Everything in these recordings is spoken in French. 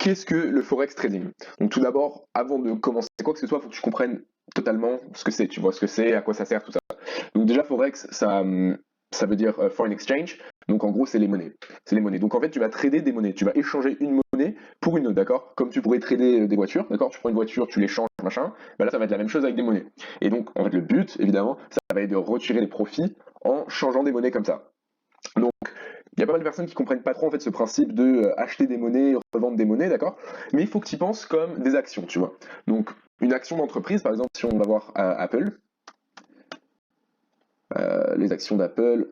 qu'est-ce que le forex trading? Donc tout d'abord, avant de commencer quoi que ce soit, il faut que tu comprennes totalement ce que c'est, tu vois ce que c'est, à quoi ça sert, tout ça. Donc déjà, forex, ça veut dire foreign exchange. Donc en gros, c'est les monnaies. C'est les monnaies. Donc en fait, tu vas trader des monnaies. Tu vas échanger une monnaie pour une autre, d'accord? Comme tu pourrais trader des voitures, d'accord? Tu prends une voiture, tu l'échanges, machin. Bah là, ça va être la même chose avec des monnaies. Et donc, en fait, le but, évidemment, ça va être de retirer des profits en changeant des monnaies comme ça. Donc, il y a pas mal de personnes qui comprennent pas trop en fait ce principe de acheter des monnaies, revendre des monnaies, d'accord? Mais il faut que tu y penses comme des actions, tu vois. Donc, une action d'entreprise, par exemple, si on va voir Apple, les actions d'Apple,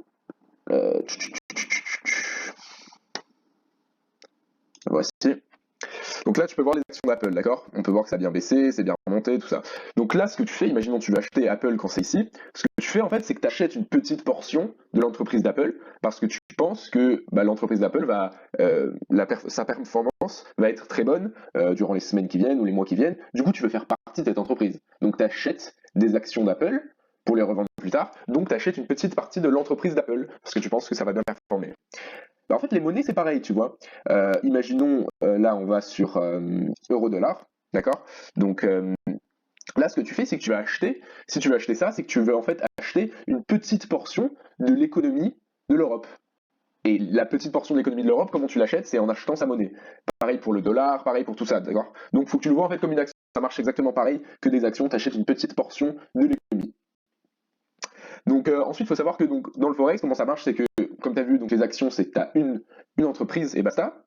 voici. Donc là, tu peux voir les actions d'Apple, d'accord? On peut voir que ça a bien baissé, c'est bien remonté, tout ça. Donc là, ce que tu fais, imaginons que tu veux acheter Apple quand c'est ici, ce que tu fais en fait, c'est que tu achètes une petite portion de l'entreprise d'Apple parce que tu penses que l'entreprise d'Apple va, sa performance va être très bonne durant les semaines qui viennent ou les mois qui viennent. Du coup, tu veux faire partie de cette entreprise. Donc tu achètes des actions d'Apple pour les revendre plus tard. Donc tu achètes une petite partie de l'entreprise d'Apple parce que tu penses que ça va bien performer. Bah, en fait, les monnaies, c'est pareil, tu vois. Imaginons, là, on va sur euro-dollar, d'accord? Donc là, ce que tu fais, c'est que tu vas acheter, si tu veux acheter ça, c'est que tu veux en fait acheter une petite portion de l'économie de l'Europe. Et la petite portion de l'économie de l'Europe, comment tu l'achètes? C'est en achetant sa monnaie. Pareil pour le dollar, pareil pour tout ça, d'accord? Donc, il faut que tu le vois en fait comme une action. Ça marche exactement pareil que des actions, tu achètes une petite portion de l'économie. Donc ensuite, il faut savoir que donc, dans le forex, comment ça marche, c'est que, comme tu as vu, donc les actions, c'est que tu as une entreprise et basta.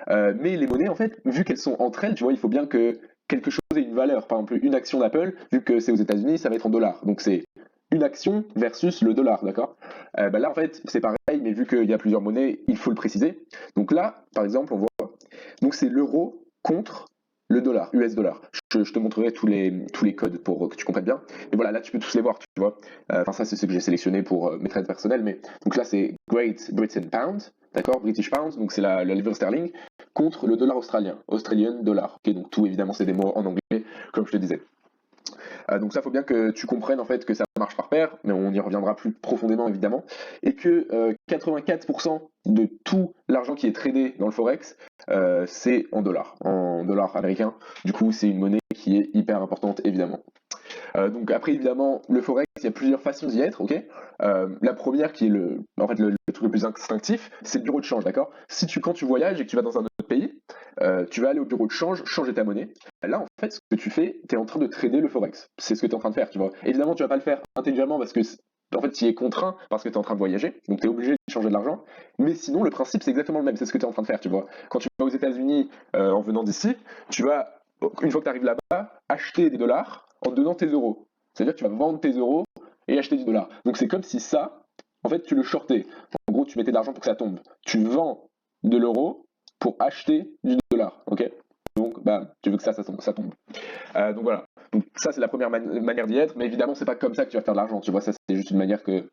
Mais les monnaies, en fait, vu qu'elles sont entre elles, tu vois, il faut bien que quelque chose ait une valeur. Par exemple, une action d'Apple, vu que c'est aux États-Unis, ça va être en dollars. Donc c'est une action versus le dollar, d'accord? Là, en fait, c'est pareil, mais vu qu'il y a plusieurs monnaies, il faut le préciser. Donc là, par exemple, on voit, donc c'est l'euro contre le dollar, US dollar. Je te montrerai tous les codes pour que tu comprennes bien. Et voilà, là, tu peux tous les voir, tu vois. Enfin, ça, c'est ce que j'ai sélectionné pour mes trades personnels. Mais donc là, c'est Great Britain Pound, d'accord, British Pound, donc c'est la livre sterling, contre le dollar australien, Australian dollar. Okay, donc tout, évidemment, c'est des mots en anglais, comme je te disais. Donc ça, faut bien que tu comprennes en fait que ça marche par paire, mais on y reviendra plus profondément évidemment, et que 84% de tout l'argent qui est tradé dans le forex, c'est en dollars américains. Du coup, c'est une monnaie qui est hyper importante évidemment. Donc après évidemment le forex, il y a plusieurs façons d'y être, ok. La première qui est en fait le truc le plus instinctif, c'est le bureau de change, d'accord. Si quand tu voyages et que tu vas dans un autre pays, tu vas aller au bureau de change, changer ta monnaie. Là en fait ce que tu fais, tu es en train de trader le forex. C'est ce que tu es en train de faire, tu vois. Évidemment tu vas pas le faire intelligemment parce que en fait, tu es contraint parce que tu es en train de voyager, donc tu es obligé de changer de l'argent. Mais sinon, le principe, c'est exactement le même. C'est ce que tu es en train de faire, tu vois. Quand tu vas aux États-Unis en venant d'ici, tu vas, une fois que tu arrives là-bas, acheter des dollars en donnant tes euros. C'est-à-dire que tu vas vendre tes euros et acheter du dollar. Donc c'est comme si ça, en fait, tu le shortais. En gros, tu mettais de l'argent pour que ça tombe. Tu vends de l'euro pour acheter du dollar, ok. Donc, tu veux que ça tombe. Donc voilà. Donc ça, c'est la première manière d'y être. Mais évidemment, c'est pas comme ça que tu vas faire de l'argent. Tu vois, ça, c'est juste une manière que,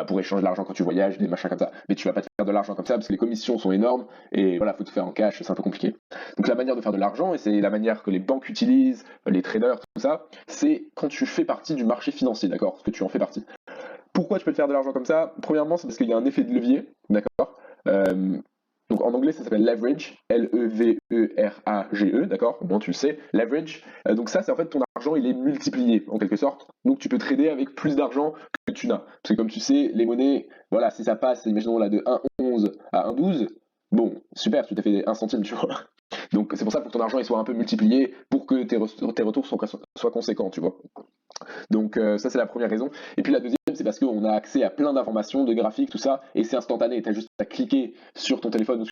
pour échanger de l'argent quand tu voyages, des machins comme ça. Mais tu vas pas te faire de l'argent comme ça parce que les commissions sont énormes et voilà, faut te faire en cash, c'est un peu compliqué. Donc la manière de faire de l'argent, et c'est la manière que les banques utilisent, les traders, tout ça, c'est quand tu fais partie du marché financier, d'accord? Parce que tu en fais partie. Pourquoi tu peux te faire de l'argent comme ça? Premièrement, c'est parce qu'il y a un effet de levier, d'accord? Donc en anglais, ça s'appelle leverage, Leverage, d'accord? Au moins tu le sais, leverage. Donc ça, c'est en fait ton argent, il est multiplié en quelque sorte. Donc tu peux trader avec plus d'argent que tu n'as. Parce que comme tu sais, les monnaies, voilà, si ça passe, imaginons là de 1,11 à 1,12, bon, super, tu t'as fait 1 centime, tu vois. Donc c'est pour ça, pour que ton argent il soit un peu multiplié pour que tes retours soient conséquents, tu vois. Donc ça c'est la première raison. Et puis la deuxième, c'est parce qu'on a accès à plein d'informations, de graphiques, tout ça, et c'est instantané. Tu as juste à cliquer sur ton téléphone ou